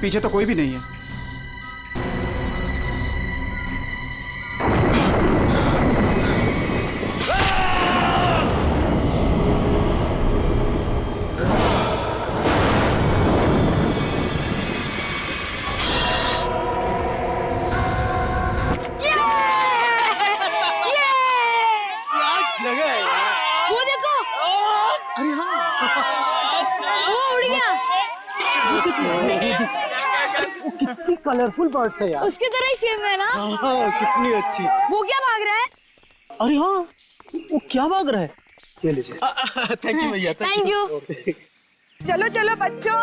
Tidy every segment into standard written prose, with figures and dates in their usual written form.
पीछे तो कोई भी नहीं है। वो देखो। अरे हाँ, वो उड़ गया। वो कितनी कलरफुल बर्ड्स है यार। उसकी तरह ही सेम है ना। हाँ, कितनी अच्छी। वो क्या भाग रहा है? अरे हाँ, वो क्या भाग रहा है? ये लीजिए। थैंक यू भैया। Thank you. चलो चलो बच्चों,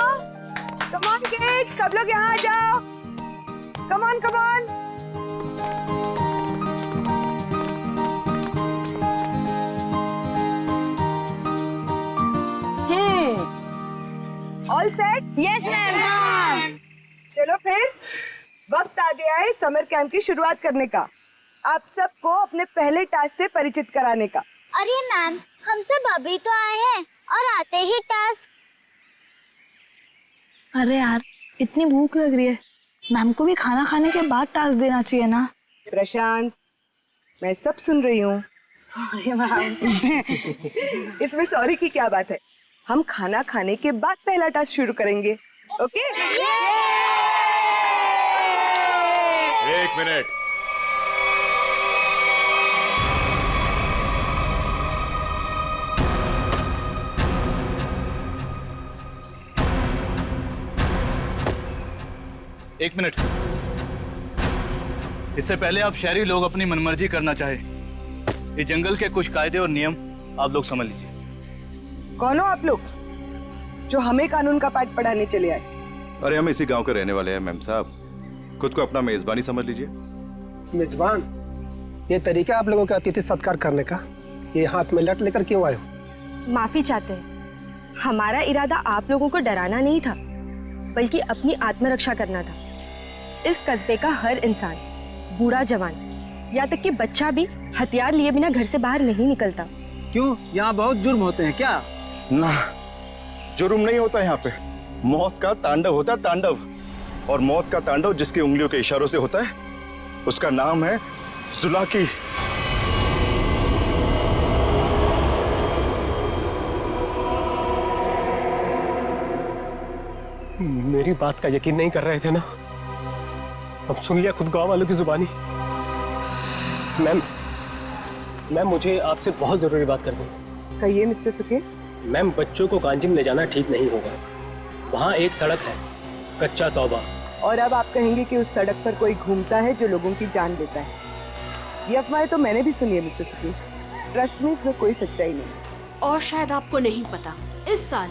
कम ऑन किड्स, सब लोग यहाँ आ जाओ। Come on come on. All set? Yes ma'am. चलो फिर वक्त आ गया है समर कैंप की शुरुआत करने का। आप सबको अपने पहले टास्क से परिचित कराने का। अरे मैम, हम सब अभी तो आए हैं और आते ही टास्क। अरे यार, इतनी भूख लग रही है, मैम को भी खाना खाने के बाद टास्क देना चाहिए ना। प्रशांत, मैं सब सुन रही हूँ। Sorry ma'am. इसमें सॉरी की क्या बात है? हम खाना खाने के बाद पहला टास्क शुरू करेंगे। ओके? एक मिनट। एक मिनट। इससे पहले आप शहरी लोग अपनी मनमर्जी करना चाहे, इस जंगल के कुछ कायदे और नियम आप लोग समझ लीजिए। कौन हो आप लोग जो हमें कानून का पाठ पढ़ाने चले आए? अरे हम इसी गांव के रहने वाले हैं मैम साहब, खुद को अपना मेजबानी समझ लीजिए। मेजबान, ये तरीका आप लोगों का अतिथि सत्कार करने का, ये हाथ में लट लेकर क्यों आए हो? माफी चाहते हैं, हमारा इरादा आप लोगों को डराना नहीं था, बल्कि अपनी आत्मरक्षा करना था। इस कस्बे का हर इंसान, बूढ़ा जवान, यहाँ तक कि बच्चा भी हथियार लिए बिना घर से बाहर नहीं निकलता। क्यों? यहाँ बहुत जुर्म होते हैं क्या? ना, जुर्म नहीं होता यहाँ पे, मौत का तांडव होता है, तांडव। और मौत का तांडव जिसकी उंगलियों के इशारों से होता है, उसका नाम है जुलाकी। मेरी बात का यकीन नहीं कर रहे थे ना? अब सुन लिया खुद गांव वालों की जुबानी। मैम मुझे आपसे बहुत जरूरी बात करनी है। कहिए मिस्टर सुके। मैम, बच्चों को कांजिम ले जाना ठीक नहीं होगा। वहाँ एक सड़क है, कच्चा तौबा। और अब आप कहेंगे कि उस सड़क पर कोई घूमता है जो लोगों की जान लेता है। ये अफवाहें तो मैंने भी सुनी है मिस्टर सुके। ट्रस्ट में इसमें कोई सच्चाई नहीं। और शायद आपको नहीं पता, इस साल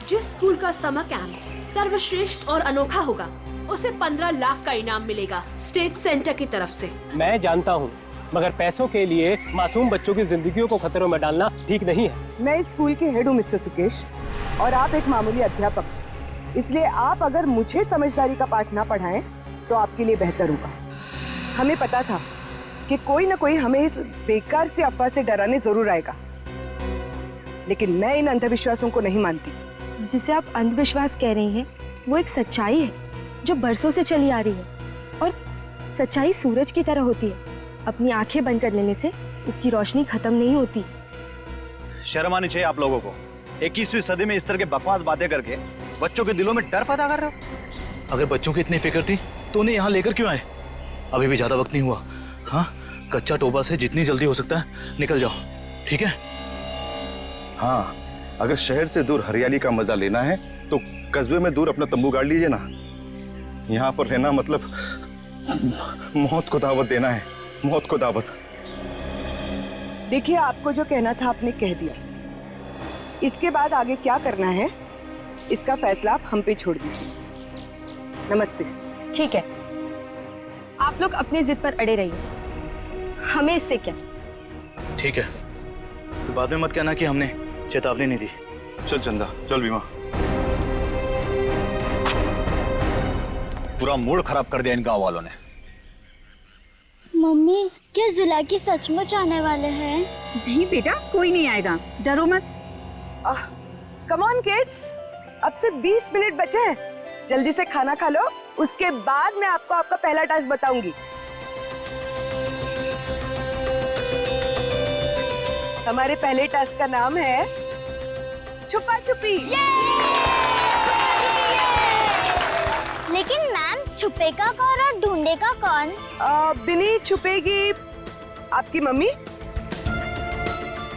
जिस स्कूल का समर कैंप सर्वश्रेष्ठ और अनोखा होगा, उसे 15 लाख का इनाम मिलेगा स्टेट सेंटर की तरफ से। मैं जानता हूँ, मगर पैसों के लिए मासूम बच्चों की जिंदगियों को खतरों में डालना ठीक नहीं है। मैं इस स्कूल के हेड हूँ मिस्टर सुकेश, और आप एक मामूली अध्यापक, इसलिए आप अगर मुझे समझदारी का पाठ ना पढ़ाएं तो आपके लिए बेहतर होगा। हमें पता था कि कोई ना कोई हमें इस बेकार से अफवाह से डराने जरूर आएगा, लेकिन मैं इन अंधविश्वासों को नहीं मानती। जिसे आप अंधविश्वास कह रही हैं, वो एक सच्चाई है जो बरसों से चली आ रही है। और सच्चाई सूरज की तरह होती है, अपनी आंखें बंद कर लेने से उसकी रोशनी खत्म नहीं होती। शर्म आनी चाहिए आप लोगों को। 21वीं सदी में इस तरह के बकवास बातें करके बच्चों के दिलों में डर पैदा कर रहे हो। अगर बच्चों की इतनी फिक्र थी तो उन्हें यहाँ लेकर क्यों आए? अभी भी ज्यादा वक्त नहीं हुआ। हाँ, कच्चा टोबा से जितनी जल्दी हो सकता है निकल जाओ, ठीक है? हाँ, अगर शहर से दूर हरियाली का मजा लेना है तो कस्बे में दूर अपना तंबू गाड़ लीजिए ना। यहाँ पर रहना मतलब मौत को दावत देना है, मौत को दावत। देखिए, आपको जो कहना था आपने कह दिया। इसके बाद आगे क्या करना है इसका फैसला आप हम पे छोड़ दीजिए। नमस्ते। ठीक है, आप लोग अपनी जिद पर अड़े रहिए, हमें इससे क्या। ठीक है, तो बाद में मत कहना कि हमने चेतावनी नहीं दी। चल चंदा, चल बीमा। पूरा मूड खराब कर दिया इन गांव वालों ने। मम्मी, क्या जुलाकी सचमुच आने वाले हैं? नहीं बेटा, कोई नहीं आएगा, डरो मत। कम ऑन किड्स, अब से 20 मिनट बचे हैं। जल्दी से खाना खा लो, उसके बाद मैं आपको आपका पहला टास्क बताऊंगी। हमारे पहले टास्क का नाम है छुपा छुपी। लेकिन मैम, छुपेगा कौन और ढूंढेगा कौन? बिनी छुपेगी आपकी मम्मी।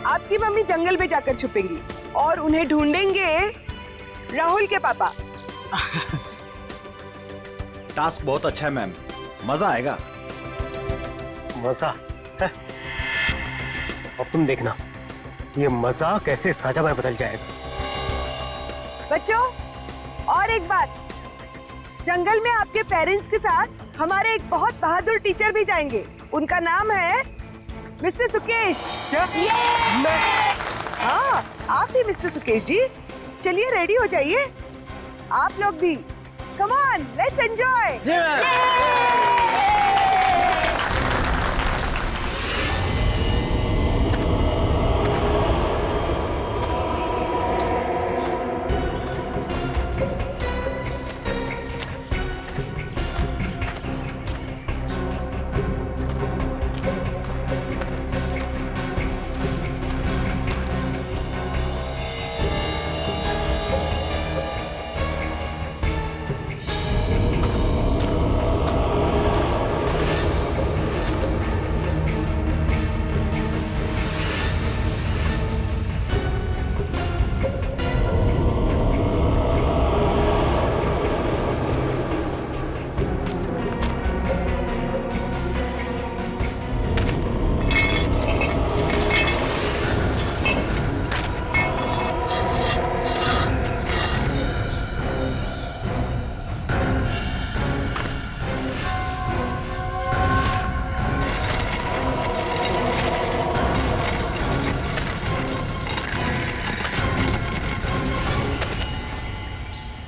आपकी मम्मी जंगल में जाकर छुपेंगी और उन्हें ढूंढेंगे राहुल के पापा। टास्क बहुत अच्छा है मैम, मजा आएगा। मजा है? अब तुम देखना ये मजा कैसे सजा में बदल जाएगा। बच्चों, और एक बात, जंगल में आपके पेरेंट्स के साथ हमारे एक बहुत बहादुर टीचर भी जाएंगे। उनका नाम है मिस्टर सुकेश। क्या? हाँ, आप भी मिस्टर सुकेश जी। चलिए रेडी हो जाइए, आप लोग भी। Come on, let's enjoy.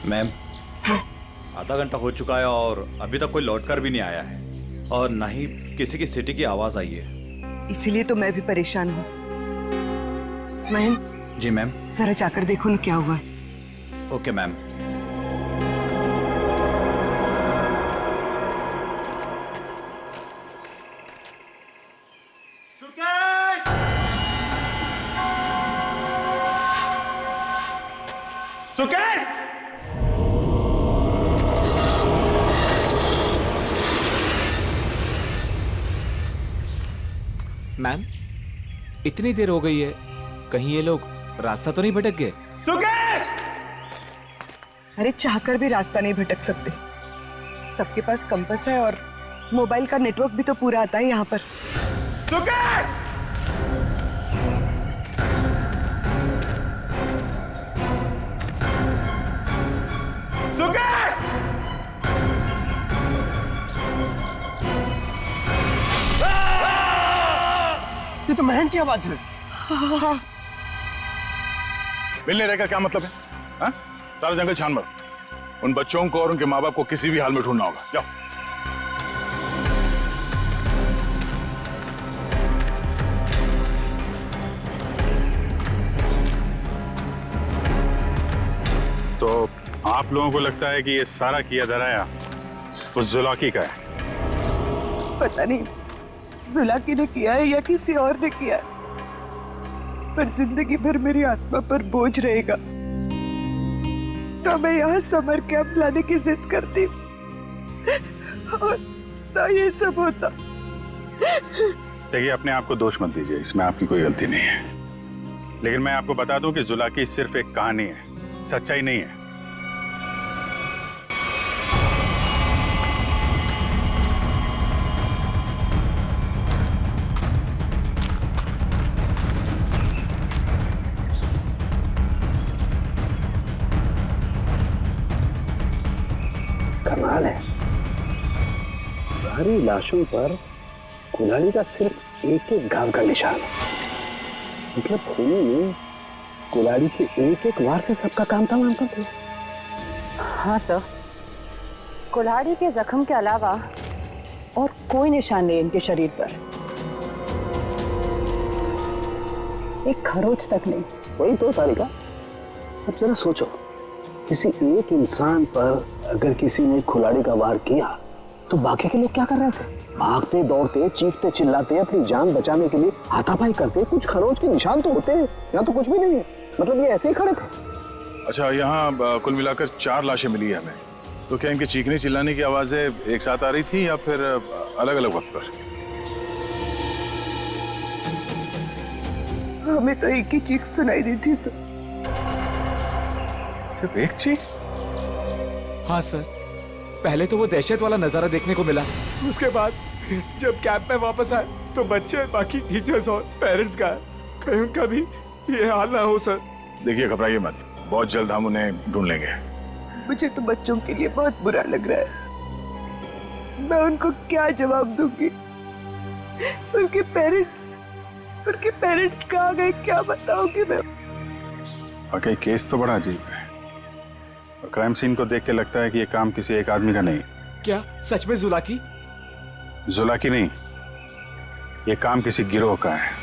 Ma'am, आधा घंटा हो चुका है और अभी तक कोई लौटकर भी नहीं आया है और ना ही किसी की सिटी की आवाज आई है। इसीलिए तो मैं भी परेशान हूँ। महन, जी मैम। जरा जाकर देखो ना क्या हुआ है। Okay ma'am. सुकेश! मैम, इतनी देर हो गई है, कहीं ये लोग रास्ता तो नहीं भटक गए? सुकेश! अरे चाहकर भी रास्ता नहीं भटक सकते। सबके पास कंपास है और मोबाइल का नेटवर्क भी तो पूरा आता है यहाँ पर। सुकेश! सुकेश! ये तो महन की आवाज है। मिलने रहने का क्या मतलब है? हाँ? सारा जंगल छान मारो। उन बच्चों को और उनके माँ बाप को किसी भी हाल में ढूंढना होगा। जाओ। तो आप लोगों को लगता है कि ये सारा किया धराया उस जुलाकी का है? पता नहीं जुलाकी ने किया है या किसी और ने किया है, पर जिंदगी भर मेरी आत्मा पर बोझ रहेगा। तो मैं यहाँ समर कैंप लाने की जिद करती और ना ये सब होता। देखिए, अपने आप को दोष मत दीजिए, इसमें आपकी कोई गलती नहीं है। लेकिन मैं आपको बता दूं कि जुलाकी सिर्फ एक कहानी है, सच्चाई नहीं है। कमाल है, सारी लाशों पर कुल्हाड़ी का सिर्फ एक एक घाव का निशान है। मतलब खूनी ने कुल्हाड़ी के एक एक वार से सबका काम तमाम कर दिया। हाँ सर, कुल्हाड़ी के जख्म के अलावा और कोई निशान नहीं इनके शरीर पर, एक खरोच तक नहीं। वही तो तारिका, अब जरा सोचो किसी एक इंसान पर अगर किसी ने खुलाड़ी का वार किया तो बाकी के लोग क्या कर रहे थे? भागते दौड़ते चीखते चिल्लाते अपनी जान बचाने के लिए हाथापाई करते। कुछ खरोच के निशान तो होते हैं, यहाँ तो कुछ भी नहीं है। मतलब ये ऐसे ही खड़े थे। अच्छा, यहाँ कुल मिलाकर 4 लाशें मिली है हमें। तो क्या इनके चीखने चिल्लाने की आवाजें एक साथ आ रही थी या फिर अलग अलग वक्त पर? हमें तो एक ही चीख सुनाई दी थी सर। सिर्फ एक चीख? हाँ सर, पहले तो वो दहशत वाला नजारा देखने को मिला। उसके बाद जब कैंप में वापस आए तो बच्चे, बाकी टीचर्स और पेरेंट्स का कहीं उनका भी ये हाल ना हो सर। देखिए, घबराइए मत, बहुत जल्द हम उन्हें ढूंढ लेंगे। मुझे तो बच्चों के लिए बहुत बुरा लग रहा है। मैं उनको क्या जवाब दूंगी? उनके पेरेंट्स कहाँ गए, क्या बताऊंगी मैं? वाकई केस तो बड़ा अजीब है। और क्राइम सीन को देख के लगता है कि ये काम किसी एक आदमी का नहीं। क्या सच में जुलाकी? जुलाकी नहीं, ये काम किसी गिरोह का है।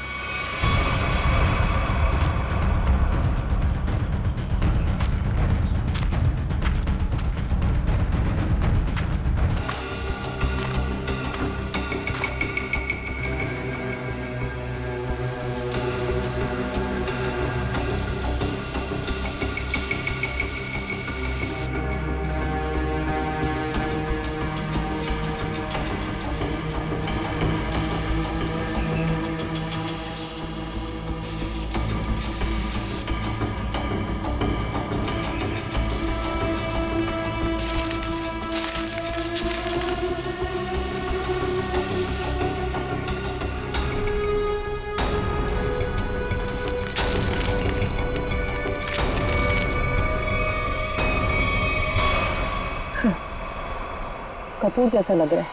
कपूर जैसा लग रहा है।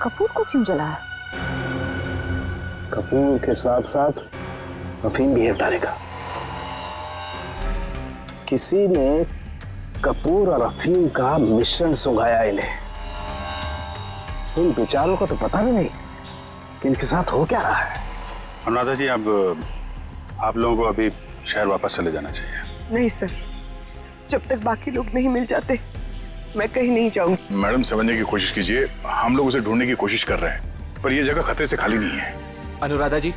कपूर को क्यों जलाया? कपूर के साथ साथ अफीम भी है तारे का। किसी ने कपूर और अफीम का मिश्रण सुंघाया इन्हें। इन बेचारों को तो पता भी नहीं कि इनके साथ हो क्या रहा है। अनुराधा जी, अब आप लोगों को अभी शहर वापस चले जाना चाहिए। नहीं सर, जब तक बाकी लोग नहीं मिल जाते मैं कहीं नहीं जाऊंगी। मैडम, समझने की कोशिश कीजिए, हम लोग उसे ढूंढने की कोशिश कर रहे हैं, पर यह जगह खतरे से खाली नहीं है। अनुराधा जी,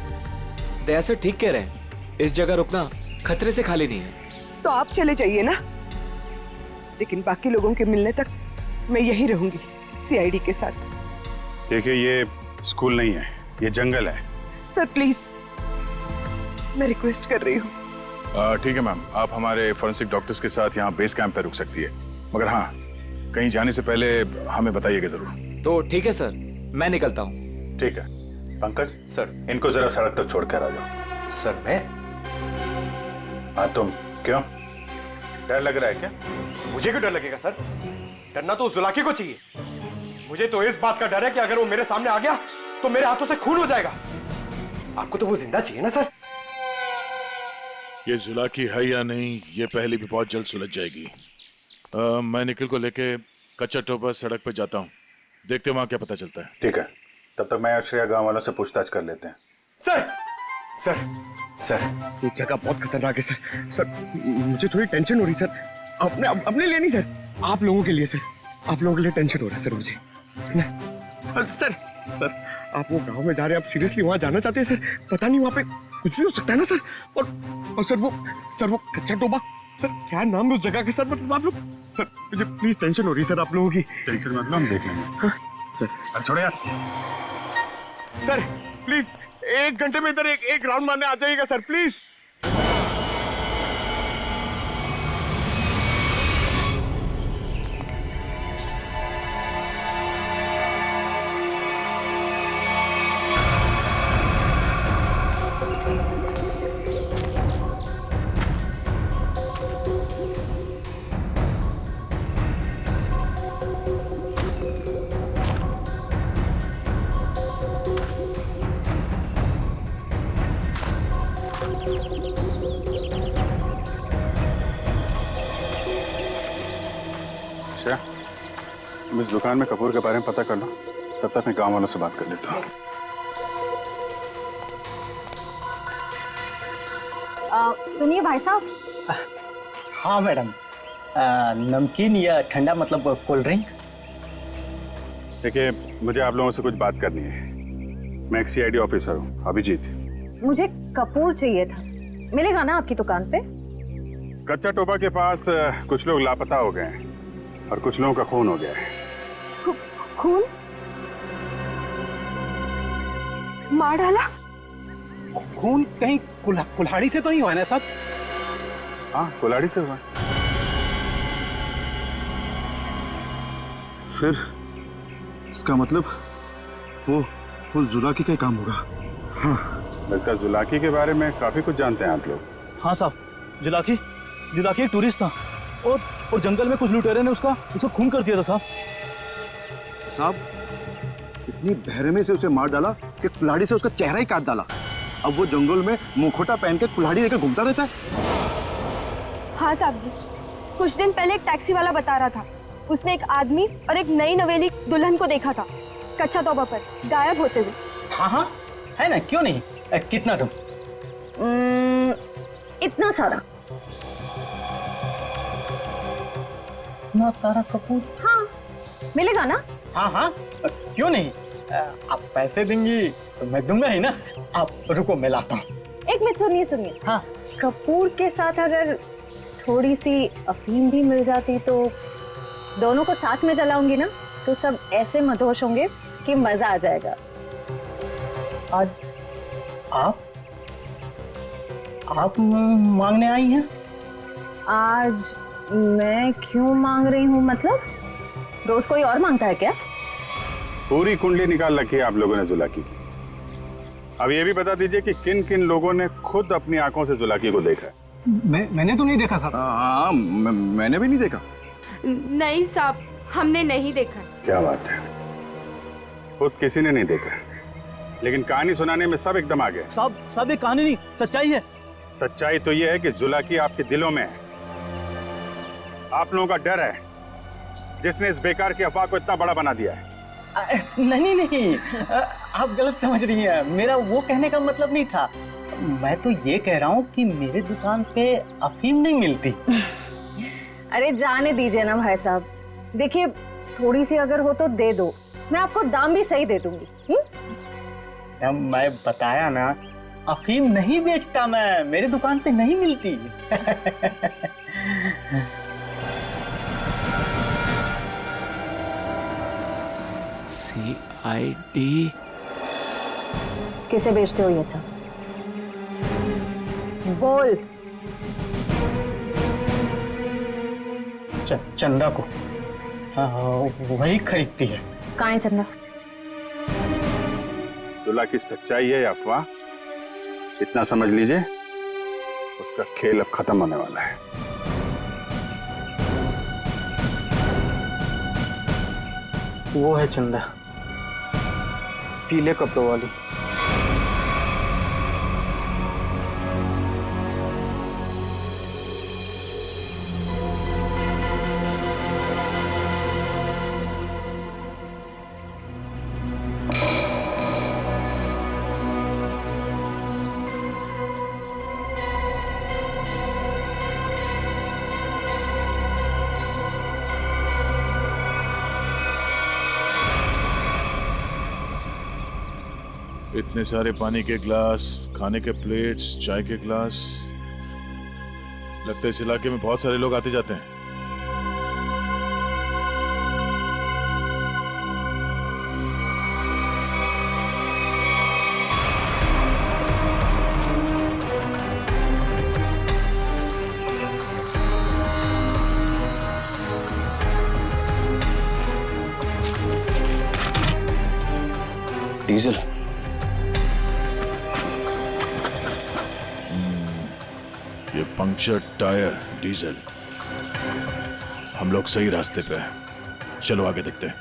दया से ठीक कह रहे हैं, इस जगह रुकना खतरे से खाली नहीं है। तो आप चले जाइए ना, लेकिन बाकी लोगों के मिलने तक मैं यहीं रहूंगी सीआईडी के साथ। देखिए, ये स्कूल नहीं है, ये जंगल है। सर प्लीज, मैं रिक्वेस्ट कर रही हूँ। ठीक है मैम, आप हमारे फॉरेंसिक डॉक्टर्स के साथ यहाँ बेस कैंप पे रुक सकती है, मगर हाँ, कहीं जाने से पहले हमें बताइएगा जरूर। तो ठीक है सर, मैं निकलता हूँ। ठीक है। पंकज सर, इनको जरा सड़क तक छोड़ कर आ जाओ। सर मैं? हाँ, तुम क्यों? डर लग रहा है क्या? मुझे क्यों डर लगेगा सर? डरना तो उस जुलाकी को चाहिए। मुझे तो इस बात का डर है कि अगर वो मेरे सामने आ गया तो मेरे हाथों से खून हो जाएगा। आपको तो वो जिंदा चाहिए ना सर? ये जुलाकी है या नहीं, ये पहले भी बहुत जल्द सुलझ जाएगी। मैं निखिल को लेके कच्चा टोपा सड़क पे जाता हूँ, देखते वहां क्या पता चलता है। ठीक है, तब तक मैं और श्रेया गांव वालों से पूछताछ कर लेते हैं। सर सर सर, ये जगह बहुत खतरनाक है सर। सर मुझे थोड़ी टेंशन हो रही सर, अपने लिए नहीं सर, आप लोगों के लिए सर। आप लोगों के लिए टेंशन हो रहा है सर मुझे ना। सर आप वो गांव में जा रहे हैं, आप सीरियसली वहां जाना चाहते हैं सर? पता नहीं, वहां पे कुछ भी हो सकता है ना सर। और सर वो कच्चा टोबा, सर क्या नाम है उस जगह के सर? मतलब आप लोग, सर मुझे प्लीज टेंशन हो रही है सर आप लोगों की। टेंशन मतलब हम देख लेंगे। हाँ, सर अब छोड़ो यार। सर प्लीज 1 घंटे में इधर एक राउंड मारने आ जाइएगा सर प्लीज। तुम इस दुकान में कपूर के बारे में पता कर लो, तब तक मैं गांव वालों से बात कर लेता हूँ। सुनिए भाई साहब। हाँ मैडम, नमकीन या ठंडा मतलब कोल्ड ड्रिंक। देखिए, मुझे आप लोगों से कुछ बात करनी है। मैं एक सीआईडी ऑफिसर हूँ, अभिजीत। मुझे कपूर चाहिए था, मिलेगा ना आपकी दुकान पे? कच्चा टोपा के पास कुछ लोग लापता हो गए हैं और कुछ लोगों का खून हो गया है। खून? मार डाला? खून कहीं कुल्हाड़ी से तो नहीं हुआ ना साहब? हाँ, कुल्हाड़ी से हुआ। फिर इसका मतलब वो जुलाकी का काम होगा। हाँ, लगता है जुलाकी के बारे में काफी कुछ जानते हैं आप लोग। हाँ साहब, जुलाकी एक टूरिस्ट था और जंगल में कुछ लुटेरे ने उसका खून कर दिया था साहब। साहब, इतनी बहरमे से उसे मार डाला कि कुल्हाड़ी से उसका चेहरा ही काट डाला। अब वो जंगल में मुखौटा पहन के कुल्हाड़ी लेकर घूमता रहता है। हाँ साहब जी, कुछ दिन पहले एक टैक्सी वाला बता रहा था, उसने एक आदमी और एक नई नवेली दुल्हन को देखा था कच्चा तोबा पर गायब होते हुए। हाँ हाँ, है ना, क्यों नहीं। कितना तुम? इतना सारा। इतना सारा कपूर? हाँ, मिलेगा ना? हाँ हाँ, क्यों नहीं। आप पैसे देंगी तो मैं दूंगा ही ना। आप रुको, मैं लाता हूँ। एक मिनट, सुनिए। हाँ, कपूर के साथ अगर थोड़ी सी अफीम भी मिल जाती तो दोनों को साथ में जलाऊंगी ना, तो सब ऐसे मदहोश होंगे कि मजा आ जाएगा। आज आप मांगने आई हैं? आज मैं क्यों मांग रही हूँ मतलब? रोज कोई और मांगता है क्या? पूरी कुंडली निकाल रखी है आप लोगों ने जुलाकी की। अब ये भी बता दीजिए कि किन किन लोगों ने खुद अपनी आंखों से जुलाकी को देखा है। मैंने तो नहीं देखा साहब। हाँ, मैंने भी नहीं देखा। नहीं साहब, हमने नहीं देखा। क्या बात है, खुद किसी ने नहीं देखा, लेकिन कहानी सुनाने में सब एकदम आ गए। साहब ये कहानी नहीं, सच्चाई है। सच्चाई तो ये है कि जुलाकी आपके दिलों में है। आप लोगों का डर है जिसने इस बेकार की अफवाह को इतना बड़ा बना दिया है। नहीं, आप गलत समझ रही हैं। मेरा वो कहने का मतलब नहीं था। मैं तो ये कह रहा हूँ कि मेरे दुकान पे अफीम नहीं मिलती। अरे जाने दीजिए ना भाई साहब, देखिए थोड़ी सी अगर हो तो दे दो, मैं आपको दाम भी सही दे दूंगी। मैं बताया ना, अफीम नहीं बेचता मैं, मेरे दुकान पे नहीं मिलती। CID किसे बेचते हो ये सब? बोल। चंदा को। हाँ, वही खरीदती है। कहाँ है चंदा? जुलाकी सच्चाई है या अफवाह, इतना समझ लीजिए, उसका खेल अब खत्म होने वाला है। वो है चंदा, पीले कपड़ों वाली। इतने सारे पानी के ग्लास, खाने के प्लेट्स, चाय के ग्लास। लगता है इस इलाके में बहुत सारे लोग आते जाते हैं। डीजल। ये पंक्चर टायर, डीजल। हम लोग सही रास्ते पे हैं। चलो आगे देखते हैं।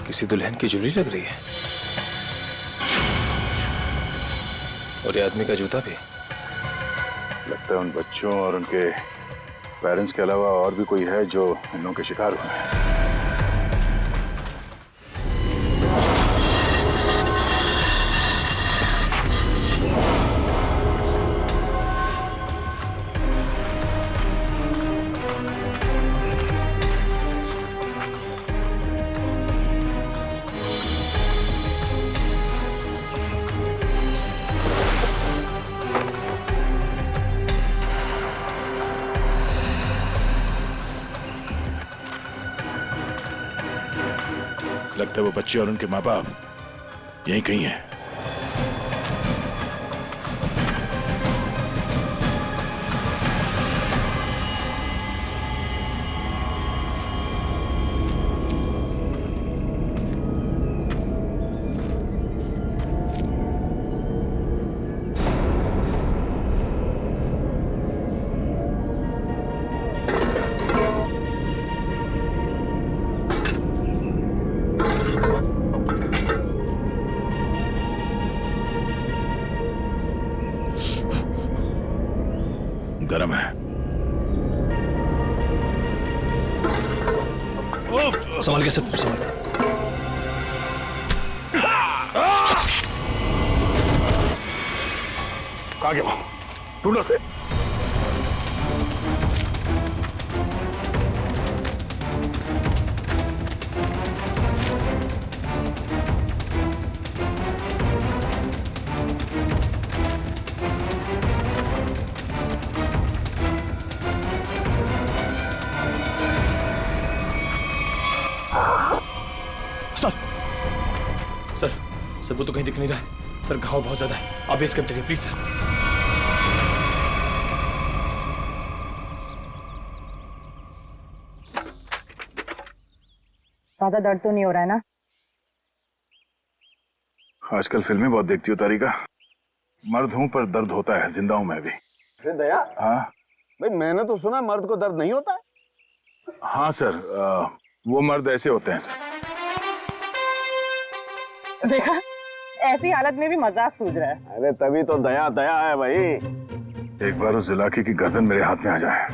किसी दुल्हन की ज्वेलरी लग रही है। और ये आदमी का जूता भी। लगता है उन बच्चों और उनके पेरेंट्स के अलावा और भी कोई है जो इन लोगों के शिकार हुए हैं। लगता है वो बच्चे और उनके माँ बाप यहीं कहीं हैं। गरम है। संभाल के सब संभाल। कहाँ गया वो? ढूंढो से। सर वो तो कहीं दिख नहीं रहा है सर। घाव बहुत ज्यादा है। आप बेस कैंप चलिए प्लीज सर। ज्यादा दर्द तो नहीं हो रहा है ना? आजकल फिल्में बहुत देखती हो तारिका। मर्द हूं पर दर्द होता है। जिंदा हूं मैं भी। दया, हाँ भाई मैंने तो सुना मर्द को दर्द नहीं होता है। हाँ सर, वो मर्द ऐसे होते हैं सर। देखा, ऐसी हालत में भी मजाक सूझ रहा है। अरे तभी तो दया दया है भाई। एक बार उस जुलाकी की गर्दन मेरे हाथ में आ जाए,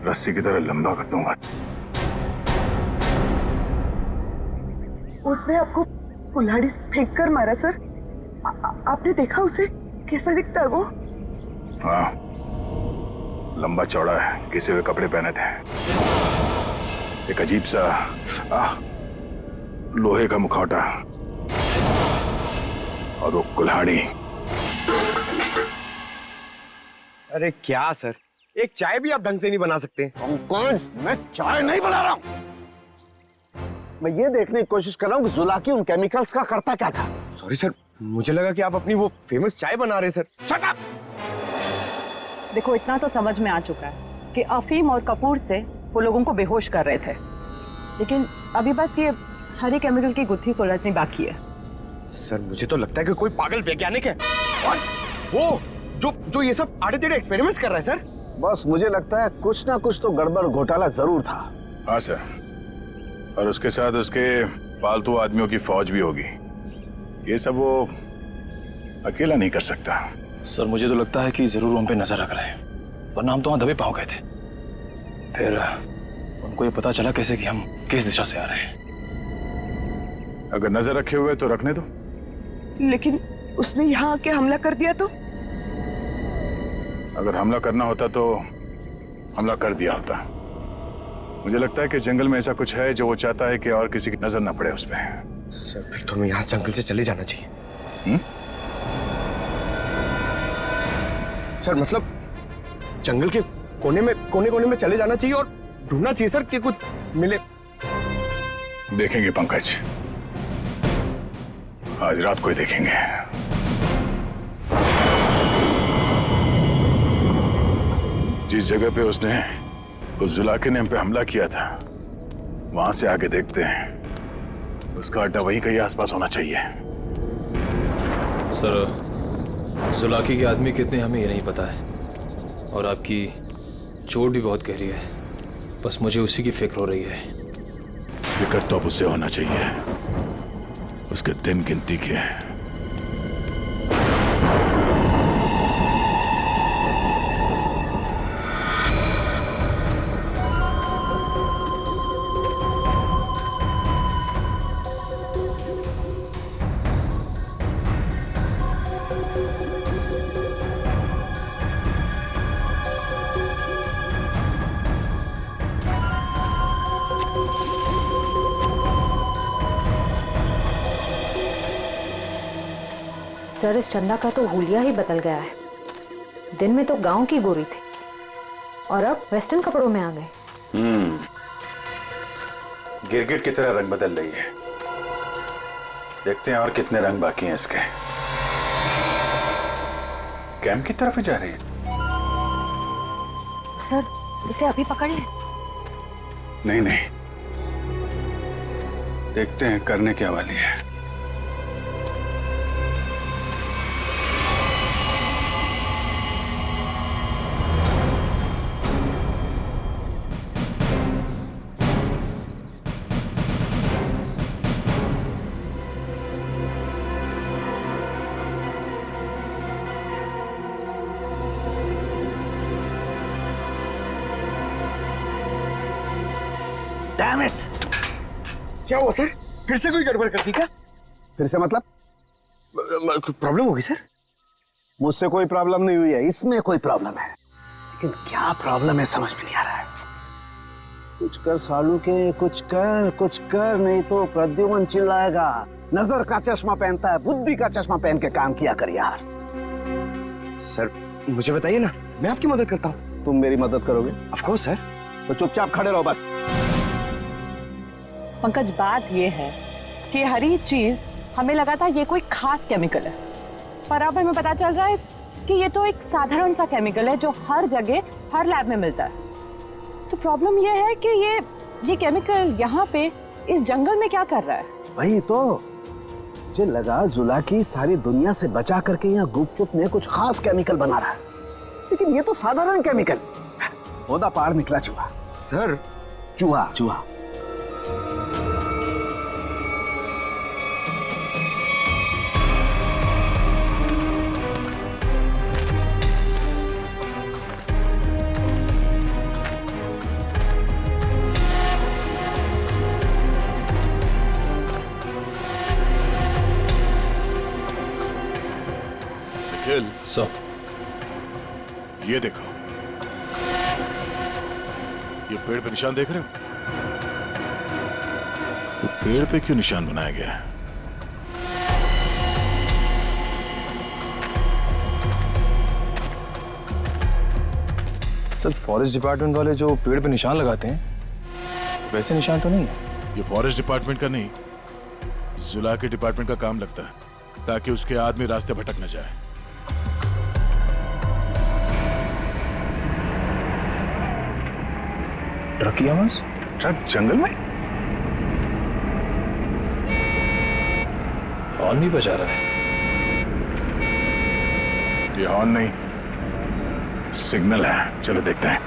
रस्सी की तरह लंबा कर दूंगा। उसने आपको कुल्हाड़ी फेंक कर मारा सर? आपने देखा उसे? कैसा दिखता है वो? हाँ, लंबा चौड़ा है, घिसे हुए कपड़े पहने थे, एक अजीब सा लोहे का मुखौटा और वो कुल्हाड़ी। अरे क्या सर, एक चाय भी आप ढंग से नहीं बना सकते? पंकज, मैं चाय नहीं बना रहा हूं। मैं ये देखने की कोशिश कर रहा हूं कि जुलाकी उन केमिकल्स का करता क्या था। सॉरी सर, मुझे लगा कि आप अपनी वो फेमस चाय बना रहे सर। Shut up! देखो, इतना तो समझ में आ चुका है कि अफीम और कपूर से वो लोगों को बेहोश कर रहे थे, लेकिन अभी बस ये हरी केमिकल की गुत्थी सुलझनी बाकी है। सर मुझे तो लगता है कि कोई पागल वैज्ञानिक है और वो जो ये सब आड़े टेढ़े एक्सपेरिमेंट्स कर रहा है सर। बस मुझे लगता है कुछ ना कुछ तो गड़बड़ घोटाला जरूर था। हाँ सर, और उसके साथ उसके पालतू आदमियों की फौज भी होगी। ये सब वो अकेला नहीं कर सकता। सर मुझे तो लगता है कि जरूर उन पे नजर रख रहे हैं, वरना हम तो वहां दबे पांव गए थे। फिर उनको ये पता चला कैसे कि हम किस दिशा से आ रहे हैं। अगर नजर रखे हुए तो रखने दो। लेकिन उसने यहाँ आके हमला कर दिया तो? अगर हमला करना होता तो हमला कर दिया होता। मुझे लगता है कि जंगल में ऐसा कुछ है जो वो चाहता है कि और किसी की नजर ना पड़े उस पर। सर फिर तो हमें यहाँ जंगल से चले जाना चाहिए। सर मतलब जंगल के कोने में चले जाना चाहिए और ढूंढना चाहिए सर कि कुछ मिले। देखेंगे पंकज, आज रात को ही देखेंगे। जिस जगह पे उसने उस जुलाके ने हम पे हमला किया था, वहां से आगे देखते हैं। उसका अड्डा वहीं कहीं आसपास होना चाहिए। सर जुलाकी के आदमी कितने हमें ये नहीं पता है, और आपकी चोट भी बहुत गहरी है। बस मुझे उसी की फिक्र हो रही है। फिक्र तो अब उसे होना चाहिए, उसके दिन गिनती के हैं। सर, इस चंदा का तो हुलिया ही बदल गया है। दिन में तो गांव की गोरी थी और अब वेस्टर्न कपड़ों में आ गए। गिरगिट की तरह रंग बदल रही है। देखते हैं और कितने रंग बाकी हैं इसके। कैंप की तरफ ही जा रही है। सर, इसे अभी पकड़ लें। नहीं नहीं, देखते हैं करने क्या वाली है। Damn it! क्या हुआ सर? फिर से कोई गड़बड़ कर दी क्या? फिर से मतलब? प्रॉब्लम होगी सर? मुझसे कोई प्रॉब्लम नहीं हुई है, इसमें कोई प्रॉब्लम है। लेकिन क्या प्रॉब्लम है समझ में नहीं आ रहा है। कुछ कर सालू के, कुछ कर नहीं तो प्रद्युमन चिल्लाएगा। नजर का चश्मा पहनता है, बुद्धि का चश्मा पहन के काम किया कर यार। सर मुझे बताइए ना, मैं आपकी मदद करता हूँ। तुम मेरी मदद करोगे? Of course sir. तो चुपचाप खड़े रहो बस। पंकज, बात ये है कि हर एक चीज हमें लगा था ये कोई खास केमिकल है, पर अब हमें पता चल रहा है कि ये तो एक साधारण सा केमिकल है जो हर जगह हर लैब में मिलता है। तो प्रॉब्लम ये है कि ये केमिकल यहाँ पे इस जंगल में क्या कर रहा है? वही तो मुझे लगा जुला की सारी दुनिया से बचा करके यहाँ गुपचुप में कुछ खास केमिकल बना रहा है, लेकिन ये तो साधारण केमिकल। ओदा पार निकला चूहा। सर चूहा चूहा। सर, ये देखो, ये पेड़ पे निशान देख रहे हो? तो पेड़ पे क्यों निशान बनाया गया है? सर, फॉरेस्ट डिपार्टमेंट वाले जो पेड़ पे निशान लगाते हैं वैसे निशान तो नहीं है। ये फॉरेस्ट डिपार्टमेंट का नहीं, जुला के डिपार्टमेंट का काम लगता है, ताकि उसके आदमी रास्ते भटक न जाए। ट्रक की आवाज? ट्रक जंगल में? हॉर्न भी बजा रहा है। ये हॉर्न नहीं, सिग्नल है। चलो देखते हैं।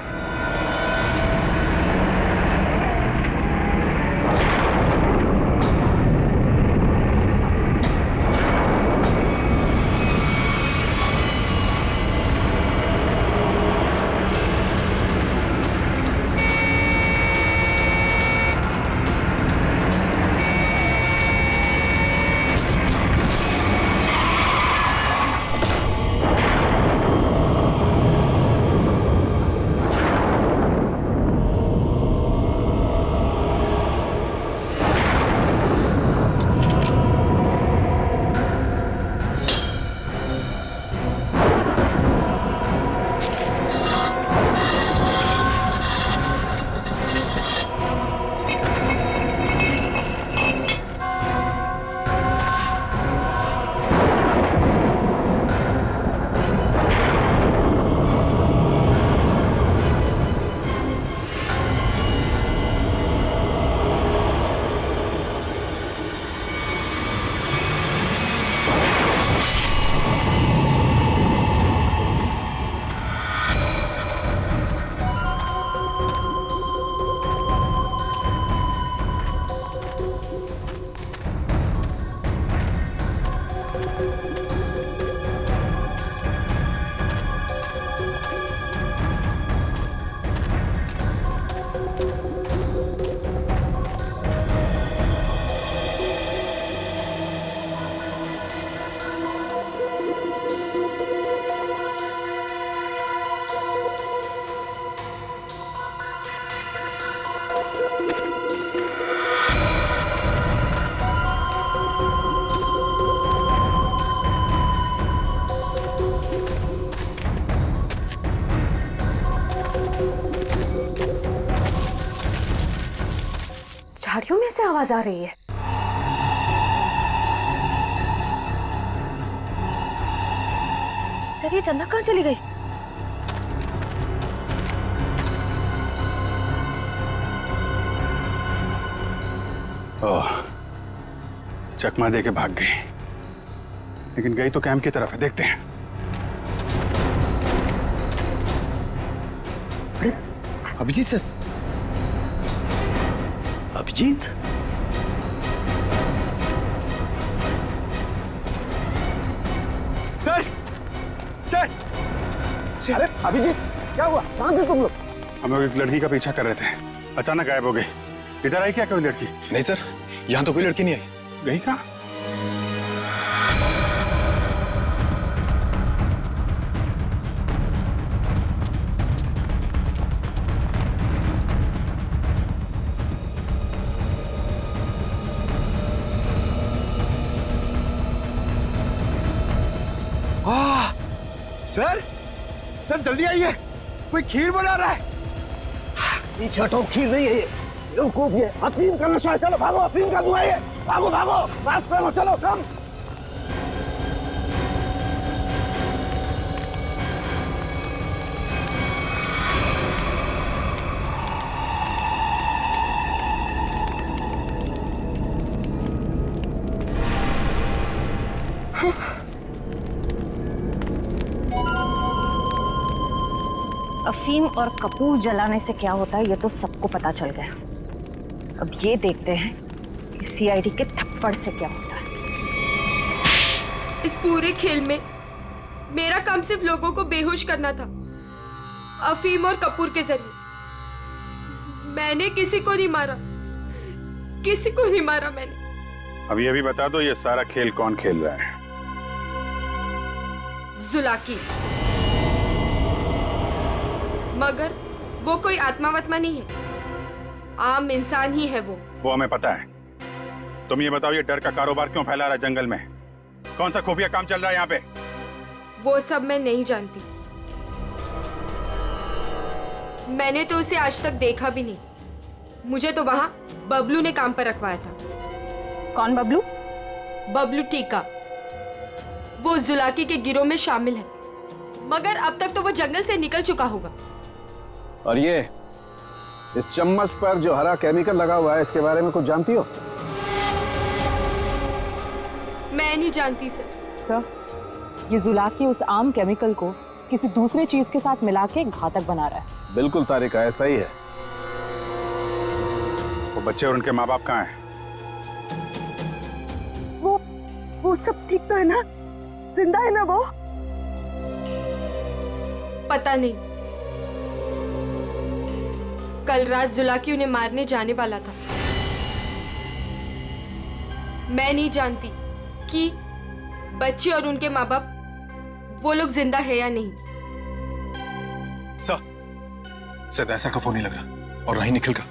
झाड़ियों में से आवाज आ रही है। सर, ये चंदा कहाँ चली गई? ओह, चकमा दे के भाग गई, लेकिन गई तो कैंप की तरफ है, देखते हैं। अरे Abhijeet sir, Abhijeet, sir sir अरे अभिजीत, क्या हुआ? कहाँ थे तुम लोग? हम लोग एक लड़की का पीछा कर रहे थे, अचानक गायब हो गई। इधर आई क्या कोई लड़की? नहीं सर, यहाँ तो कोई लड़की नहीं आई। गई कहाँ? सर सर जल्दी आइए, कोई खीर बना रहा है। ये छठों खीर नहीं है, ये बेवकूफ, ये अफीम का नशा है। चलो भागो, अफीम का धुआं है, भागो भागो, रास्ते में चलो सब। अफीम और कपूर जलाने से क्या होता है ये तो सबको पता चल गया। अब ये देखते हैं कि सीआईडी के थप्पड़ से क्या होता है। इस पूरे खेल में मेरा काम सिर्फ लोगों को बेहोश करना था, अफीम और कपूर के जरिए। मैंने किसी को नहीं मारा, किसी को नहीं मारा मैंने। अब ये भी बता दो, ये सारा खेल कौन खेल रहा है? जुलाकी। मगर वो कोई आत्मा वत्मा नहीं है, आम इंसान ही है वो हमें पता है। तुम ये बताओ, ये डर का कारोबार क्यों फैला रहा है जंगल में? कौन सा खुफिया काम चल रहा है यहाँ पे? वो सब मैं नहीं जानती। मैंने तो उसे आज तक देखा भी नहीं। मुझे तो वहां बबलू ने काम पर रखवाया था। कौन बबलू? बबलू टीका। वो जुलाकी के गिरोह में शामिल है, मगर अब तक तो वो जंगल से निकल चुका होगा। और ये इस चम्मच पर जो हरा केमिकल लगा हुआ है, इसके बारे में कुछ जानती हो? मैं नहीं जानती सर। सर, ये जुलाकी उस आम केमिकल को किसी दूसरे चीज के साथ मिला के घातक बना रहा है। बिल्कुल तारिका, ऐसा ही है। वो बच्चे और उनके माँ बाप कहाँ हैं? वो सब ठीक तो है ना? जिंदा है ना वो? पता नहीं। कल रात जुलाकी उन्हें मारने जाने वाला था। मैं नहीं जानती कि बच्चे और उनके माँ बाप वो लोग जिंदा है या नहीं। शायद ऐसा का फोन नहीं लग रहा, और नहीं निखिल का।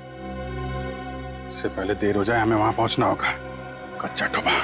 इससे पहले देर हो जाए, हमें वहां पहुंचना होगा। कच्चा टोबा।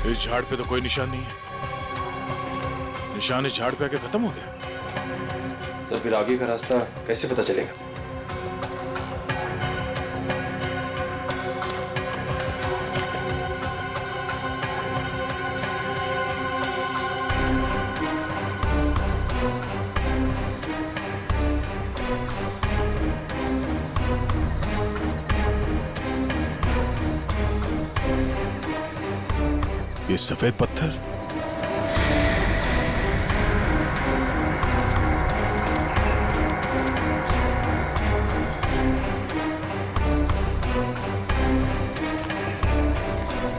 इस झाड़ पे तो कोई निशान नहीं है। निशान इस झाड़ पे आके खत्म हो गया। सर, फिर आगे का रास्ता कैसे पता चलेगा? ये सफेद पत्थर,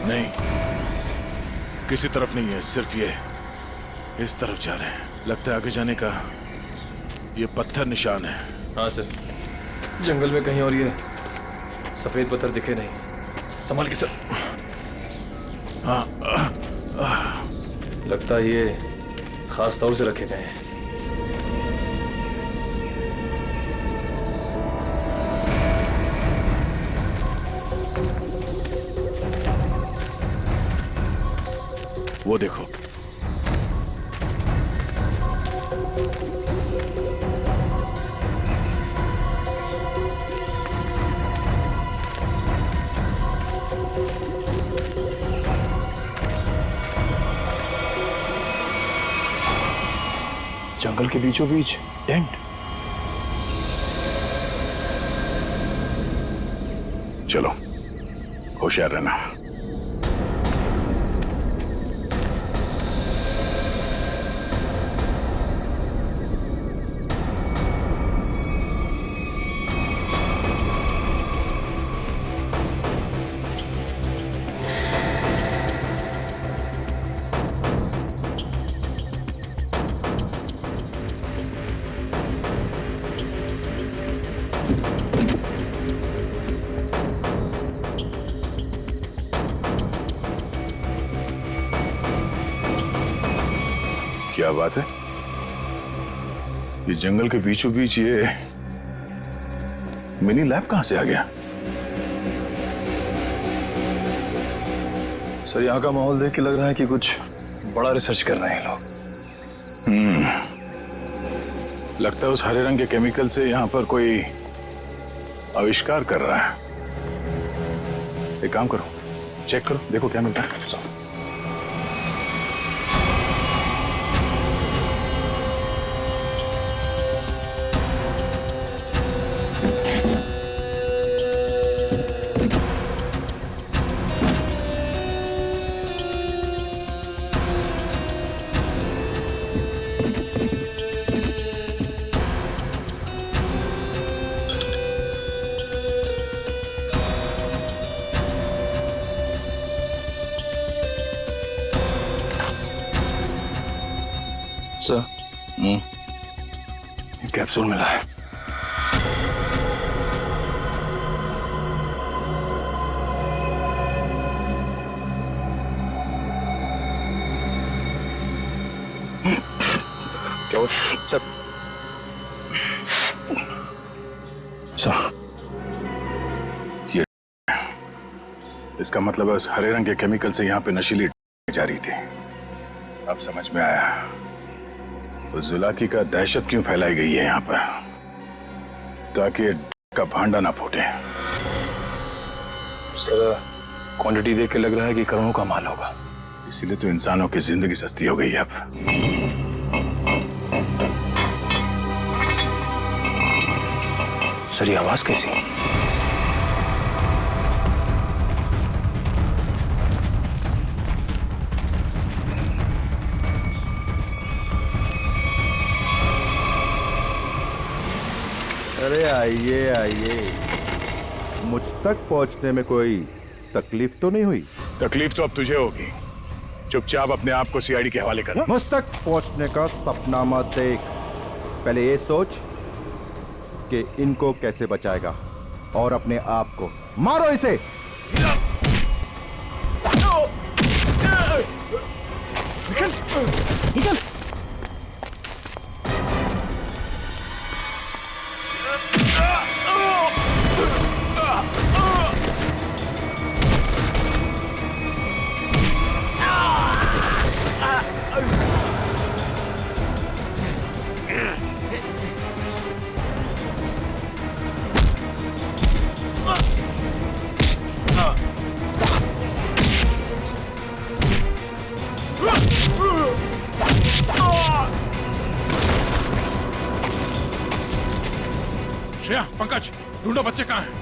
नहीं, किसी तरफ नहीं है, सिर्फ ये इस तरफ जा रहे हैं। लगता है आगे जाने का ये पत्थर निशान है। हाँ सर, जंगल में कहीं और ये सफेद पत्थर दिखे नहीं। संभाल के सर। हाँ, लगता है ये खास तौर से रखे गए हैं। वो देखो, जंगल के बीचों बीच टेंट। चलो, होशियार रहना। क्या बात है, ये जंगल के बीचों बीच ये मिनी लैब कहां से आ गया? सर, यहाँ का माहौल देख के लग रहा है कि कुछ बड़ा रिसर्च कर रहे हैं लोग। लगता है उस हरे रंग के केमिकल से यहाँ पर कोई आविष्कार कर रहा है। एक काम करो, चेक करो, देखो क्या मिलता है। सर, कैप्सूल मिला है। क्या हो सर? सर, ये इसका मतलब है उस हरे रंग के केमिकल से यहाँ पे नशीली जा रही थी। अब समझ में आया उस जुलाकी का दहशत क्यों फैलाई गई है यहाँ पर, ताकि का भांडा ना फूटे। सर, क्वांटिटी देख के लग रहा है कि करोड़ों का माल होगा। इसीलिए तो इंसानों की जिंदगी सस्ती हो गई है अब। सर, ये आवाज कैसी? अरे आइए आइए, मुझ तक पहुंचने में कोई तकलीफ तो नहीं हुई? तकलीफ तो अब तुझे होगी। चुपचाप अपने आप को सीआईडी के हवाले कर। मुझ तक पहुंचने का सपना मत देख, पहले ये सोच कि इनको कैसे बचाएगा और अपने आप को। मारो इसे। निकल, निकल। श्रेया, पंकज, ढूंढो बच्चे कहाँ हैं।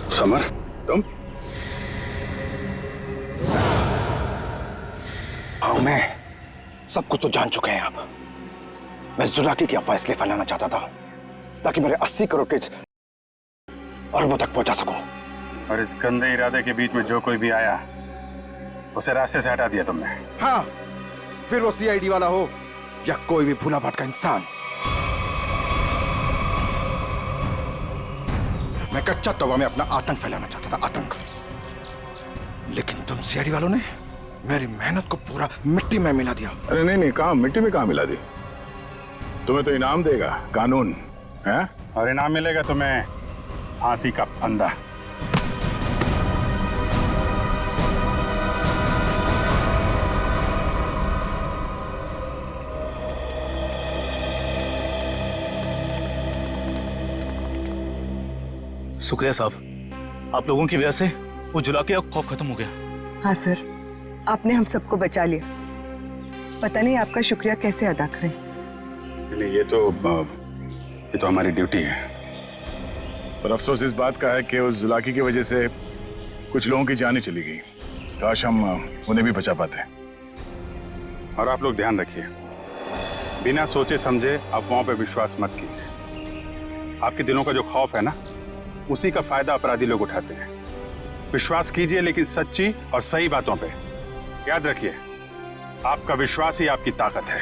समर, तुम? हाँ, मैं सब कुछ तो जान चुके हैं आप। मैं जुलाकी की अफवाह इसलिए फैलाना चाहता था ताकि मेरे 80 करोड़ के अरबों तक पहुंचा सकूं। और इस गंदे इरादे के बीच में जो कोई भी आया उसे रास्ते से हटा दिया तुमने। हाँ, फिर वो सीआईडी वाला हो या कोई भी भूला भटका इंसान। मैं कच्चा तौबा में अपना आतंक फैलाना चाहता था, आतंक। लेकिन तुम सीआईडी वालों ने मेरी मेहनत को पूरा मिट्टी में मिला दिया। अरे नहीं, कहाँ मिट्टी में कहाँ मिला दी? तुम्हें तो इनाम देगा कानून, है? और इनाम मिलेगा तुम्हें फांसी का फंदा। शुक्रिया साहब, आप लोगों की वजह से वो जुलाकी का खौफ खत्म हो गया। हाँ सर, आपने हम सबको बचा लिया। पता नहीं आपका शुक्रिया कैसे अदा करें। नहीं, ये तो हमारी ड्यूटी है। पर अफसोस इस बात का है कि उस जुलाकी की वजह से कुछ लोगों की जान ही चली गई। काश हम उन्हें भी बचा पाते। और आप लोग ध्यान रखिए, बिना सोचे समझे अफवाहों पे विश्वास मत कीजिए। आपके दिलों का जो खौफ है ना, उसी का फायदा अपराधी लोग उठाते हैं। विश्वास कीजिए लेकिन सच्ची और सही बातों पे। याद रखिए, आपका विश्वास ही आपकी ताकत है।